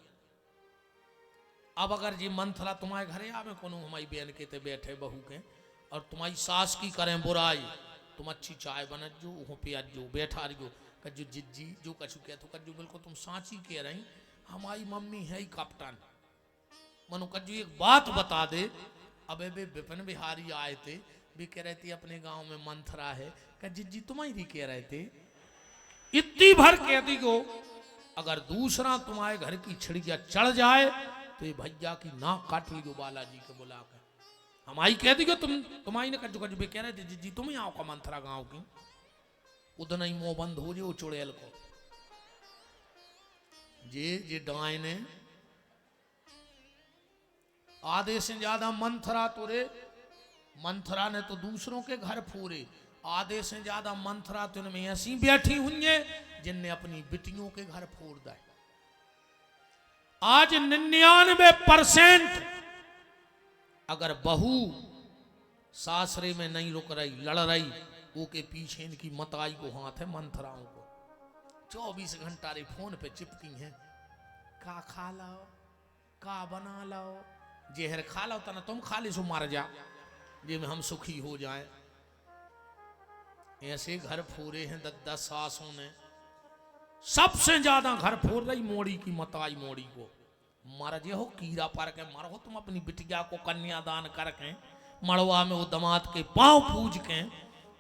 अब अगर जी मंथरा तुम्हारे घरे आवे कोनो हमारी बेन के ते बैठे बहू के और तुम्हारी सास की करें बुराई, तुम अच्छी चाय बन जो वो पियाज जो बैठा रहो कजू जिज्जी जो कछु कह तो कजू बिल्कुल तुम सांची कह रही हमारी मम्मी है ही कप्तान। मनु कज्जू एक बात बता दे। अब वे विपिन बिहारी आए थे, भी कह रहे थे अपने गांव में मंथरा है। जिज्जी तुम्हारी कह रहे थे इतनी भर कह दी गो अगर दूसरा तुम्हारे घर की छिड़किया चढ़ जाए तो ये भैया की नाक काट ली गो बालाजी के बुलाकर। हमारी कह दी गो तुम्हारी ने कज्जू कज्जू कह रहे थे जिज्जी तुम ही आओ का मंथरा गांव की। उतना ही मुंह बंद हो जाए चुड़ैल को जे डाय ने आधे से ज्यादा मंथरा तो रे मंथरा ने तो दूसरों के घर फोड़े, आधे से ज्यादा मंथरा तो इनमें ऐसी बैठी हुई है जिनने अपनी बेटियों के घर फोड़ दिए। आज 99% अगर बहू सासरे में नहीं रुक रही लड़ रही वो के पीछे इनकी मताई को हाथ है मंथराओं को। 24 घंटा रे फोन पे चिपकी हैं, का खा लाओ का बना लाओ जहर खा लो तना तुम खा ले सो मर जा, जे में हम सुखी हो जाए। ऐसे घर फोड़े हैं 10 सासों ने। सबसे ज्यादा घर फोड़ रही मोड़ी की मताई मोड़ी को। मर जे हो कीड़ा पर के मर हो तुम अपनी बिटिया को कन्यादान करके मड़वा में वो दमाद के पांव पूज के,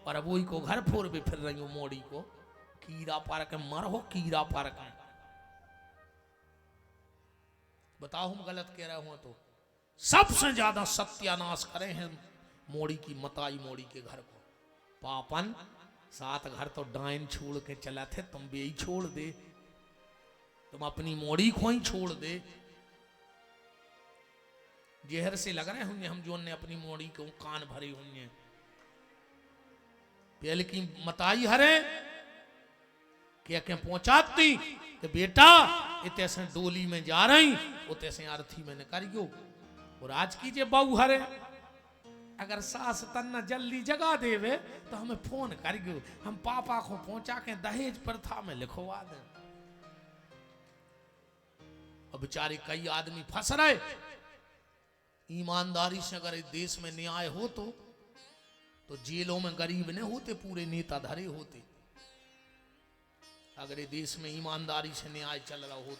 और अब वही को घर फोड़ भी फिर रही हो मोड़ी को। कीड़ा पर के मर हो कीड़ा पर के। बताओ हम गलत कह रहे हो तो। सबसे ज्यादा सत्यानाश करे हैं मोड़ी की मताई मोड़ी के घर को। पापन 7 घर तो डाइन छोड़ के चला थे, तुम भी यही छोड़ दे, तुम अपनी मोड़ी को ही छोड़ दे। जहर से लग रहे होंगे हम जो ने अपनी मोड़ी को कान भरे होंगे। पहले की मताई हरे क्या पहुंचाती कि बेटा इतने से डोली में जा रही उतने से अर्थी में करियो। और आज की जे बहू हरे अगर सास तन्ना जल्दी जगा देवे तो हमें फोन करियो, हम पापा को पहुंचा के दहेज प्रथा में लिखवा दे। अब बेचारे कई आदमी फंस रहे। ईमानदारी से अगर इस देश में न्याय हो तो जेलों में गरीब नहीं होते, पूरे नेता धरे होते। अगर इस देश में ईमानदारी से न्याय चल रहा हो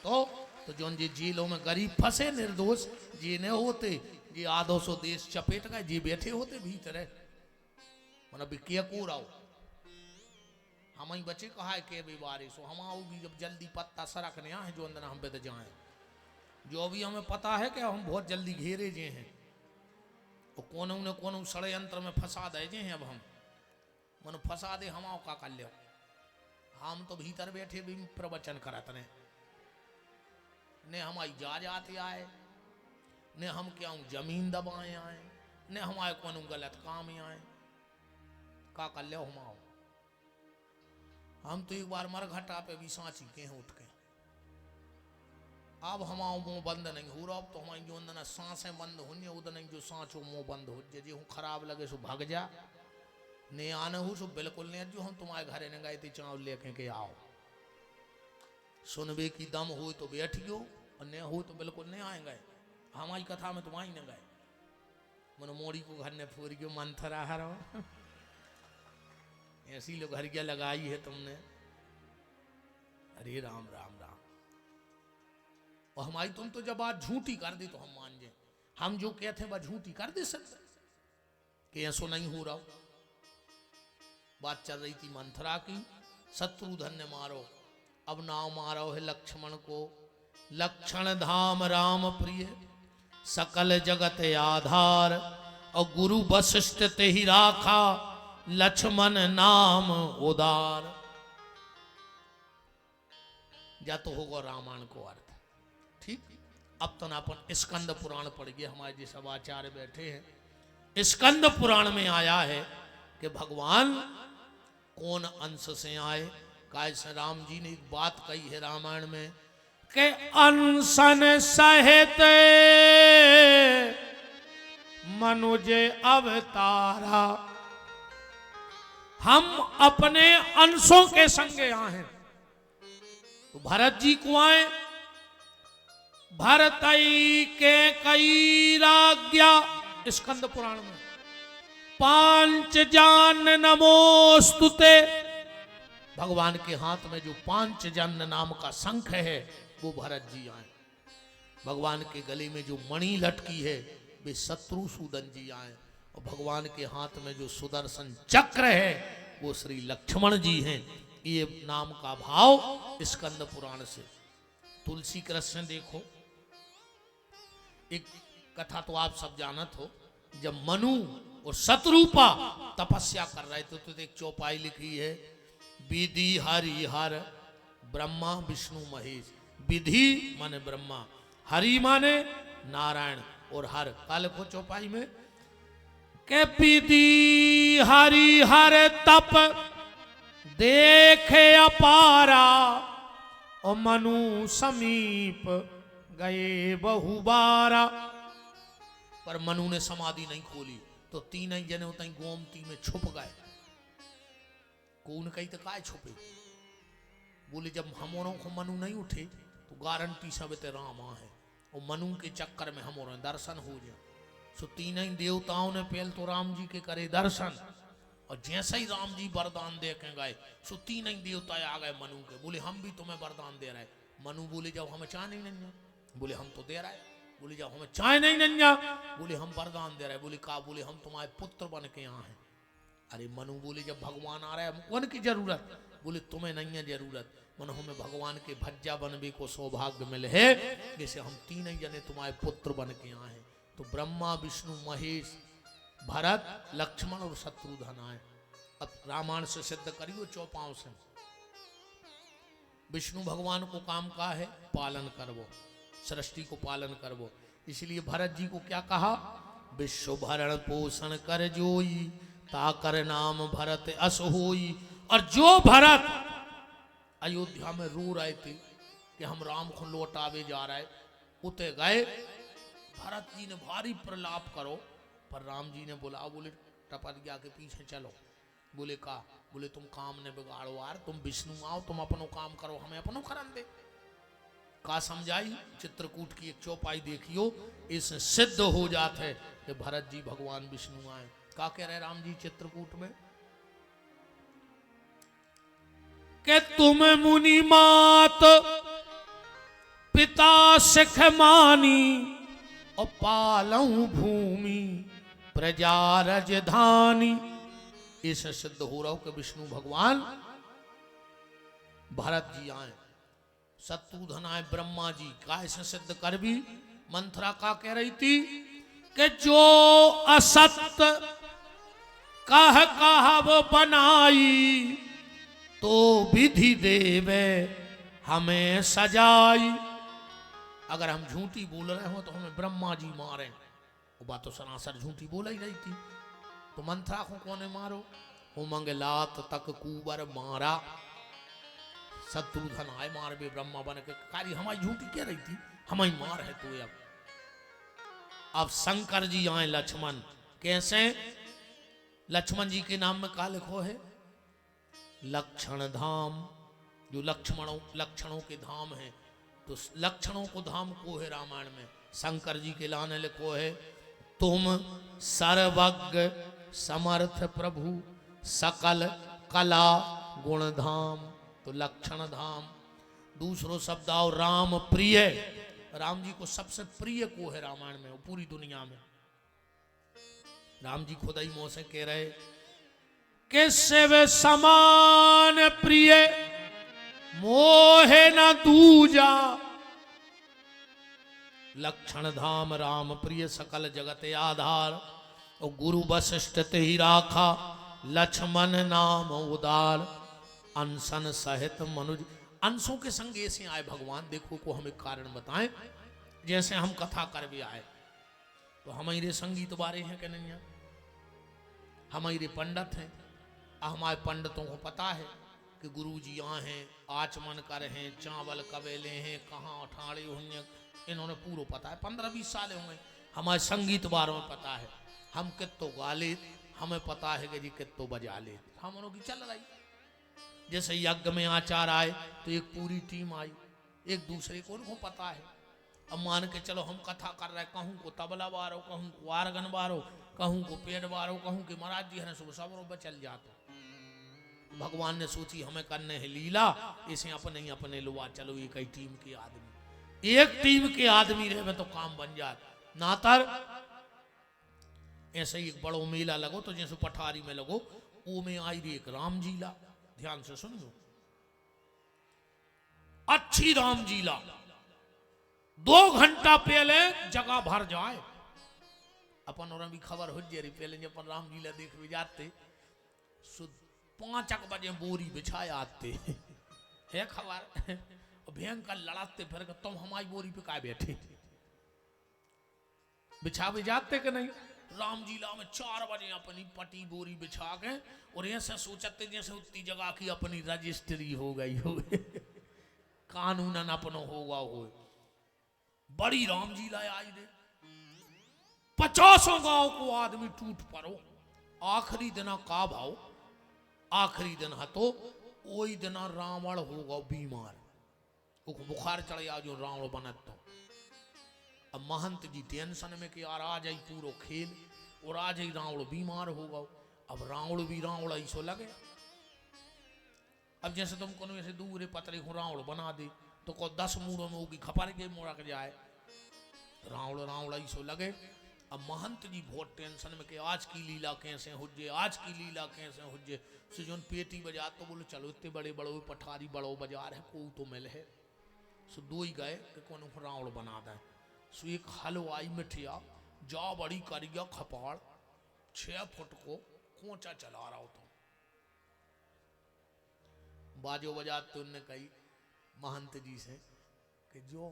तो जो जे जेलों में गरीब फंसे निर्दोष जे नहीं होते, जे आधो सौ देश चपेट गए, जे बैठे होते भीतर। मतलब क्या को रहो हम ही बचे कहा है के बारिश हो हम आओगी जब जल्दी पत्ता सड़क ने आए जो अंदर हम पे तो जाए। जो भी हमें पता है कि हम बहुत जल्दी घेरे जे हैं, वो कोनों ने कोनों षड्यंत्र में फंसा दे जे हैं। अब हम मन फंसा दे हम आओ का कर लो। हम तो भीतर बैठे भी प्रवचन करत ने हमारी जाते आए, ने हम क्या जमीन दबाए आए, ने हमारे कोनो गलत काम आए। का कर लो हम आओ। हम तो एक बार मरघटा पे भी सांची के हैं उठ के। अब हम आओ मुंह बंद नहीं हो रहा। अब तो हमारी जो अंदर सांसें बंद होनी उधर नहीं जो सांचो मुंह बंद हो जे हूँ खराब लगे सो भाग जा, ने आने हो सो बिल्कुल नहीं। जो हम तुम्हारे घरे ने गए थे चावल लेके के आओ। सुनबे की दम हो तो बैठियो और न हो तो बिल्कुल नहीं आएंगे। हमारी कथा में तुम आई न गए। मन मोड़ी को घर ने फोरियो मंथरा हरो ऐसी लोग हरिया लगाई है तुमने। अरे राम राम राम। और हमारी तुम तो जब बात झूठी कर दी तो हम मान जाए। हम जो कहते हैं वह झूठी कर दे सकते कि ऐसो नहीं हो रहा। बात चल रही थी मंथरा की। शत्रुधन ने मारो, अब नाव मारो है लक्ष्मण को। लक्षण धाम राम प्रिय सकल जगत आधार, और गुरु वशिष्ठ ते ही राखा लक्ष्मण नाम उदार। या तो होगा रामायण को अर्थ। ठीक, अब तो अपन स्कंद पुराण पढ़ गए। हमारे जो सब आचार्य बैठे हैं, स्कंद पुराण में आया है कि भगवान कौन अंश से आए। कैसे राम जी ने एक बात कही है रामायण में कि अनशन सहित मनुज अवतारा। हम अपने अंशों के संगे आए हैं। तो भरत जी को आए। भरतई के कई राज्ञा स्कंद पुराण में। 5 जान नमोस्तुते। भगवान के हाथ में जो 5 जन नाम का शंख है वो भरत जी आए। भगवान के गले में जो मणि लटकी है वे शत्रुसूदन जी आए। और भगवान के हाथ में जो सुदर्शन चक्र है वो श्री लक्ष्मण जी हैं। ये नाम का भाव स्कंद पुराण से। तुलसी कृष्ण देखो, एक कथा तो आप सब जानत हो। जब मनु और शत्रुपा तपस्या कर रहे थे तो एक चौपाई लिखी है, विधि हरि हर ब्रह्मा विष्णु महेश। विधि माने ब्रह्मा, हरि माने नारायण, और हर काल को चौपाई में के विधि हरि हर तप देखे अपारा, और मनु समीप गए बहुबारा। पर मनु ने समाधि नहीं खोली तो 3 जने उतई गोमती में छुप गए। कौन कही तो काय छुपे। बोले जब हमों को मनु नहीं उठे तो गारंटी सब ते राम है। और मनु के चक्कर में हम और दर्शन हो जाए। सो तीन ही देवताओं ने पहले तो राम जी के करे दर्शन, और जैसे ही राम जी वरदान दे के गए सो तीन ही देवता आ गए मनु के, बोले हम भी तुम्हें वरदान दे रहे। मनु बोले जब हमें चाह नहीं नन्या, बोले हम तो दे रहे। बोले जब हमें चाय नहीं नन्या, बोले हम वरदान दे रहे। बोले का, बोले हम तुम्हारे पुत्र बन के यहाँ हैं। अरे मनु बोले जब भगवान आ रहा है हमको की जरूरत, बोले तुम्हें नहीं है जरूरत, मन हमें भगवान के भज्जा बनने को सौभाग्य मिले है, जैसे हम तीन ही जने तुम्हारे पुत्र बन के यहाँ हैं। तो ब्रह्मा विष्णु महेश भरत लक्ष्मण और शत्रुघ्न आए। अब रामायण से सिद्ध करियो चौपाओं से, विष्णु भगवान को काम का है पालन करवो, सृष्टि को पालन करवो। इसलिए भरत जी को क्या कहा, विश्व भरण पोषण कर जोई, ताकर नाम भरत अस होई। और जो भरत अयोध्या में रो रहे थे कि हम राम को लौटावे जा रहे, उते गए भरत जी ने भारी प्रलाप करो, पर राम जी ने बोला, बोले टपरिया के पीछे चलो। बोले का, बोले तुम काम ने बिगाड़ो यार, तुम विष्णु आओ, तुम अपनो काम करो, हमें अपनो करन दे। का समझाई, चित्रकूट की एक चौपाई देखियो, इससे सिद्ध हो जाता है कि भरत जी भगवान विष्णु आए। का कह रहे राम जी चित्रकूट में, कि तुम मुनि मात पिता सिख मानी, और पालऊ भूमि प्रजा राजधानी। इससे सिद्ध हो रहा हो कि विष्णु भगवान भरत जी आए, शत्रुघ्न आए, ब्रह्मा जी का ऐसे सिद्ध कर भी। मंथरा का कह रही थी कि जो असत्य कह वो बनाई, तो विधि देवे हमें सजाई। अगर हम झूठी बोल रहे हो तो हमें ब्रह्मा जी मारे, वो बात तो सरासर झूठी बोला ही रही थी। तो मंथरा को कौन मारो, उमंग लात तक कुबर मारा। शत्रुघ्न आए मार भी ब्रह्मा बन के, कारी हमारी झूठी क्या रही थी, हमारी मार है तो। अब शंकर जी आए लक्ष्मण, कैसे, लक्ष्मण जी के नाम में का लिखो है लक्षण धाम, जो लक्षणों के धाम है। तो लक्षणों को धाम को है रामायण में, शंकर जी के लाने लिखो है, तुम सर्वज्ञ समर्थ प्रभु सकल कला गुण धाम। तो लक्षण धाम। दूसरो शब्द आओ राम प्रिय, राम जी को सबसे प्रिय को है रामायण में, पूरी दुनिया में। राम जी खुद ही मुंह से कह रहे कि शिव समान प्रिय मोहे न दूजा, लक्षण धाम राम प्रिय सकल जगत आधार। और गुरु वशिष्ठ ते ही राखा लक्ष्मण नाम उदार, अनशन सहित मनुज। अंशों के संग ऐसे आए भगवान, देखो को हमें कारण बताएं। जैसे हम कथा कर भी आए तो हमारे संगीत बारे हैं कि नहीं, हमारे पंडित हैं, हमारे पंडितों को पता है कि गुरु जी यहाँ हैं, आचमन कर हैं, चावल कवेले हैं, कहाँ अठाड़े होंगे, इन्होंने पूरा पता है। 15-20 साल होंगे, हमारे संगीत बारे में पता है, हम कितो गा ले, हमें पता है कि जी कितो बजा ले, हम उनकी चल रही। जैसे यज्ञ में आचार आए तो एक पूरी टीम आई, एक दूसरे को उनको पता है। अब मान के चलो हम कथा कर रहे, कहूँ को तबला बारो, कहूँ को आर्गन बारो, कहूँ को पेड़ बारो, कहूँ कि महाराज जी है सब चल जाते। भगवान ने सोची हमें करने है लीला, इसे अपने ही अपने लुआ चलो एक ही टीम के आदमी, एक टीम के आदमी रहे तो काम बन जाता। नातर ऐसे ही एक बड़ो मेला लगो, तो जैसे पठारी में लगो, वो में आई रही एक राम जीला, ध्यान से सुनियो, अच्छी राम जीला 2 घंटा पहले जगह भर जाए। अपन और भी खबर हो जाए, पहले जब अपन राम लीला देख भी जाते 5 बजे बोरी बिछाए आते है खबर, भयंकर लड़ाते फिर तुम हमारी बोरी पे काय बैठे, बिछा भी जाते कि नहीं। राम जीला में 4 बजे अपनी पटी बोरी बिछा के, और ऐसे सोचते जैसे उतनी जगह की अपनी रजिस्ट्री हो गई हो कानूनन अपनो होगा हो। बड़ी राम जीला आई दे, 50 गांव को आदमी टूट पड़ो। आखिरी दिन का भाव, आखिरी दिन हतो वही दिन रावण होगा बीमार, बुखार चढ़ जा जो रावण बनत तो अब महंत जी टेंशन में कि यार आज ही पूरो खेल और आज ही रावण बीमार होगा। अब रावण भी रावण ऐसो लगे। अब जैसे तुम को ऐसे दूर पतरे को रावण बना दे तो को 10 मूड़ों में होगी खपर के मोड़क जाए। रावण रावण ऐसो लगे। अब महंत जी बहुत टेंशन में कि आज की लीला कैसे हो जे, आज की लीला कैसे हो जे। सो जोन पेटी बजा तो बोले चलो इतने बड़े बड़ो पठारी बड़ो बाजार है को तो मिल है। सो दो ही गए कि कौन रावण बना दे। सो एक हलवाई मिठिया जा बड़ी करिया खपाड़ 6 फुट को कोचा चला रहा हो। तो बाजो बजाते उनने कही महंत जी से कि जो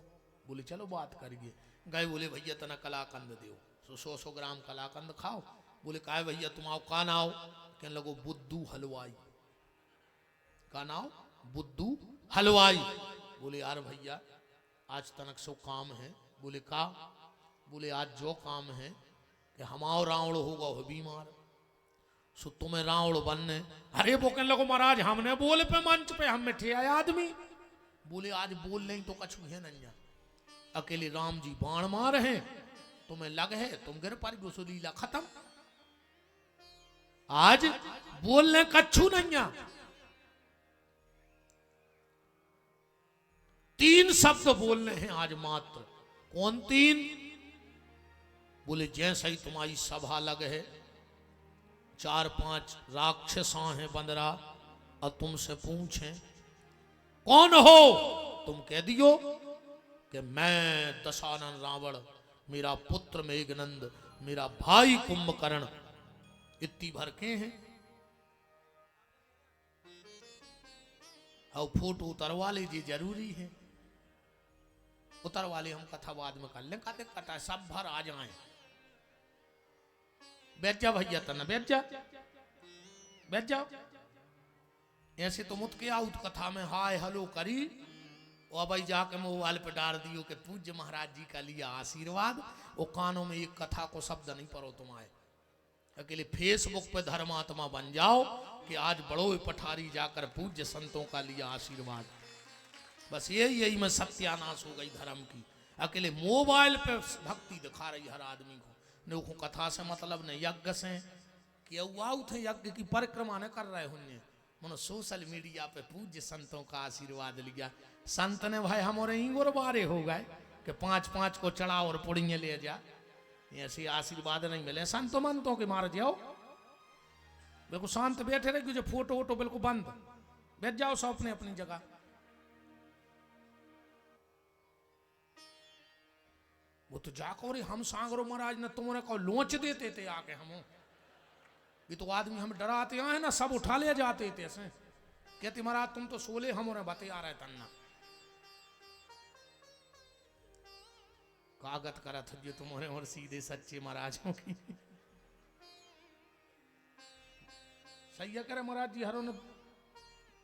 बोले चलो बात करिए। गए बोले भैया तना कलाकंद दो। सो 100 ग्राम कलाकंद खाओ। बोले काहे भैया तुम आओ का नाओ। कहने लगो बुद्धू हलवाई। का नाओ बुद्धू हलवाई। बोले यार भैया आज तनक सो काम है। बोले का। बोले आज जो काम है कि हमाओ रावण होगा हो बीमार सो तुम्हें रावण बनने। अरे वो कहने लगो महाराज हमने बोले पे मंच पे हम मिठे आए आदमी। बोले आज बोल नहीं तो कछु है नहीं। अकेले राम जी बाण मार हैं तुम्हें लग है तुम गिर पर गो। लीला खत्म। आज बोलने कछु नहीं। 3 शब्द बोलने हैं आज मात्र। कौन 3। बोले जैसे ही तुम्हारी सभा लग है 4-5 राक्षसा हैं बंदरा और तुमसे पूछें कौन हो तुम कह दियो कि मैं दशानन रावण, मेरा पुत्र मेघनंद, मेरा भाई कुंभकर्ण इतनी भर के हैं। और फोटो उतरवा लीजिए जरूरी है। उतरवा ले हम कथा बाद में कर लें। कहते कथा सब भर आ जाए। बैठ जा भैया तना बैठ जा बैठ जाओ। ऐसे तो मुत के आउट कथा में हाय हलो करी और भाई जाके मोबाइल पे डाल दियो कि पूज्य महाराज जी का लिया आशीर्वाद। वो कानों में एक कथा को शब्द नहीं पढ़ो तुम आए। अकेले फेसबुक पे धर्मात्मा बन जाओ कि आज बड़ो पठारी जाकर पूज्य संतों का लिया आशीर्वाद। बस यही में सत्यानाश हो गई धर्म की। अकेले मोबाइल पे भक्ति दिखा रही हर आदमी को। देखो कथा से मतलब नहीं यज्ञ से कि थे यज्ञ की परिक्रमा न कर रहे होंगे। मनो सोशल मीडिया पे पूज्य संतों का आशीर्वाद लिया। संत ने भाई हमारे इंगोर बारे हो गए कि 5-5 को चढ़ा और पुड़िया ले जा। ऐसे आशीर्वाद नहीं मिले संतों मंतों के मार जाओ। बिल्कुल शांत बैठे रहे जो फोटो वोटो बिल्कुल बंद बैठ जाओ सब अपने अपनी जगह। वो तो जाकर हम सांगरो महाराज ने तुमने कहो लोच देते थे आके हम। ये तो आदमी हम डराते आए ना सब उठा ले जाते थे ऐसे। कहते महाराज तुम तो सोले हम बते आ रहे तन्ना कागत करा था जो तुम्हारे और सीधे सच्चे महाराजों की। सही है करे महाराज जी हरों ने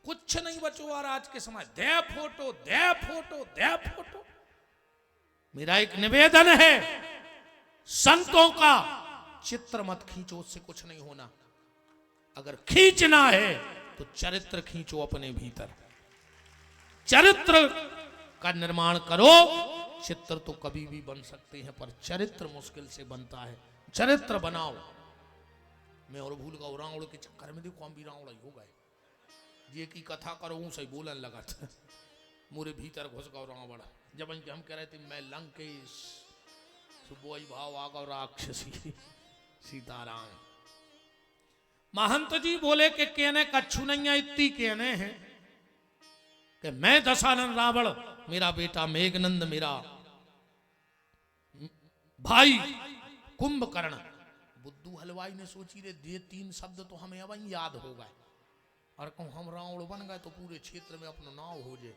कुछ नहीं बचो आज के समय। दे फोटो दे फोटो दे फोटो। मेरा एक निवेदन है संतों का चित्र मत खींचो उससे कुछ नहीं होना। अगर खींचना है तो चरित्र खींचो अपने भीतर। चरित्र का निर्माण करो। चित्र तो कभी भी बन सकते हैं पर चरित्र मुश्किल से बनता है। चरित्र बनाओ। मैं और भूल गया रावण के चक्कर में देखो हम भी रावण ही हो गए। ये की कथा करो सही बोलन लगा था मोरे भीतर घुस गया रावण। जब हम कह रहे थे मैं लंकेश सुबोई भाव आ गौ राक्षसी सीताराम। महंत जी बोले कि कहने कछु नहीं है इतनी कहने हैं कि मैं दशानन रावण, मेरा बेटा मेघनंद, मेरा भाई कुंभकर्ण। बुद्धू हलवाई ने सोची रे दे 3 शब्द तो हमें अब याद हो गए और कहूँ हम रावण बन गए तो पूरे क्षेत्र में अपना नाव हो जाए।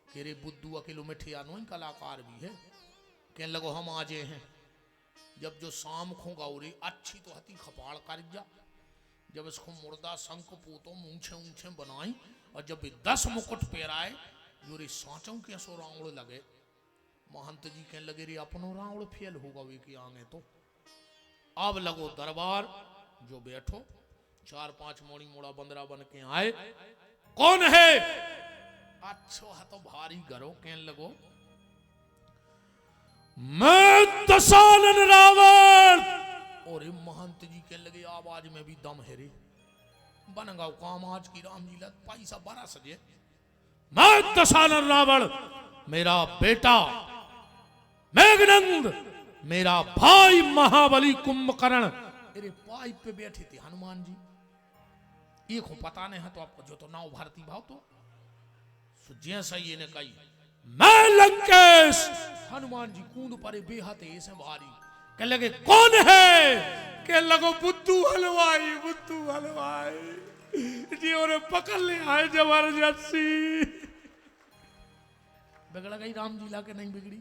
कि रे बुद्धू अकेलो मिठिया नो कलाकार भी है। कहने लगो हम आजे हैं। जब जो शाम खोगा उरे अच्छी तो हती खपाड़ कर जा। जब इसको मुर्दा शंख पोतो मूछे ऊंचे बनाई और जब 10 मुकुट पेराए जो रे सांचों के सो रावण लगे। महंत जी कहने लगे रे अपनो रावण फेल होगा वे के आगे तो। अब लगो दरबार जो बैठो 4-5 मोड़ी मोड़ा बंदरा बन के आए। कौन है? अच्छो है तो भारी करो। कहने लगो मैं दशानन रावण। और ये महंत जी के लगे आवाज में भी दम है रे, बन गाओ काम आज की राम लीला पैसा बड़ा सजे। मैं दशानन रावण, मेरा बेटा मेघनंद, मेरा भाई महाबली कुंभकर्ण अरे पाइप पे बैठे थे हनुमान जी। एक को पता नहीं है तो आपको जो तो नाव भारती भाव तो जैसा ये ने कही मैं लंकेश। हनुमान जी कूद पड़े बेहते ऐसे भारी, कह लगे कौन है, कह लगो बुद्धू हलवाई, बुद्धू हलवाई जी और पकड़ ले आए जबरदस्ती। बिगड़ गई राम लीला के नहीं बिगड़ी।